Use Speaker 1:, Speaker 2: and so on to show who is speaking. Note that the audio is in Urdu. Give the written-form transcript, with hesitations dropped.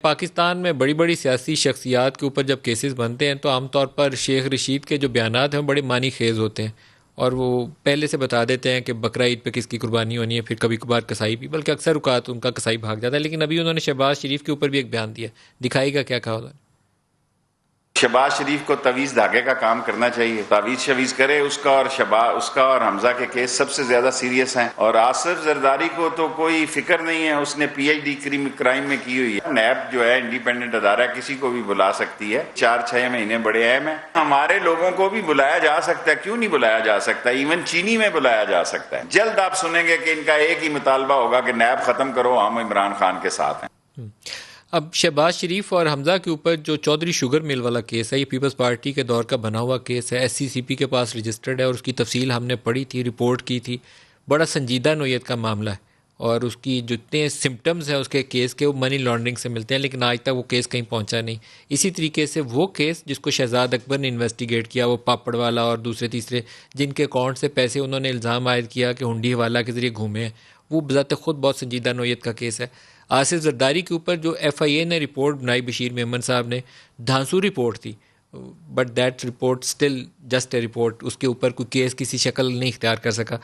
Speaker 1: پاکستان میں بڑی بڑی سیاسی شخصیات کے اوپر جب کیسز بنتے ہیں تو عام طور پر شیخ رشید کے جو بیانات ہیں وہ بڑے معنی خیز ہوتے ہیں، اور وہ پہلے سے بتا دیتے ہیں کہ بقرہ عید پہ کس کی قربانی ہونی ہے، پھر کبھی کبھار کسائی بھی، بلکہ اکثر اوقات ان کا کسائی بھاگ جاتا ہے۔ لیکن ابھی انہوں نے شہباز شریف کے اوپر بھی ایک بیان دیا، دکھائے گا کیا کہا انہوں نے؟
Speaker 2: شہباز شریف کو تویز دھاگے کا کام کرنا چاہیے، تعویذ شویز کرے اس کا، اور حمزہ کے کیس سب سے زیادہ سیریس ہیں، اور آصف زرداری کو تو کوئی فکر نہیں ہے، اس نے پی ایچ ڈی کرائم میں کی ہوئی ہے۔ نیب جو ہے انڈیپینڈنٹ ادارہ، کسی کو بھی بلا سکتی ہے، 4-6 مہینے بڑے اہم ہیں۔ ہمارے لوگوں کو بھی بلایا جا سکتا ہے، کیوں نہیں بلایا جا سکتا؟ ایون چینی میں بلایا جا سکتا ہے۔ جلد آپ سنیں گے کہ ان کا ایک ہی مطالبہ ہوگا کہ نیب ختم کرو، ہم عمران خان کے ساتھ ہیں۔
Speaker 1: اب شہباز شریف اور حمزہ کے اوپر جو چودھری شوگر مل والا کیس ہے، یہ پیپلز پارٹی کے دور کا بنا ہوا کیس ہے، ایس سی سی پی کے پاس رجسٹرڈ ہے، اور اس کی تفصیل ہم نے پڑھی تھی، رپورٹ کی تھی۔ بڑا سنجیدہ نوعیت کا معاملہ ہے، اور اس کی جتنے سمٹمز ہیں اس کے کیس کے، وہ منی لانڈرنگ سے ملتے ہیں، لیکن آج تک وہ کیس کہیں پہنچا نہیں۔ اسی طریقے سے وہ کیس جس کو شہزاد اکبر نے انویسٹیگیٹ کیا، وہ پاپڑ والا اور دوسرے تیسرے جن کے اکاؤنٹ سے پیسے انہوں نے الزام عائد کیا کہ ہنڈی حوالہ کے ذریعے گھومے ہیں، وہ بذات خود بہت سنجیدہ نوعیت کا کیس ہے۔ آصف زرداری کے اوپر جو ایف آئی اے نے رپورٹ بنائی، بشیر میمن صاحب نے، دھانسو رپورٹ تھی، but that report still just a report, اس کے اوپر کوئی کیس کسی شکل نہیں اختیار کر سکا۔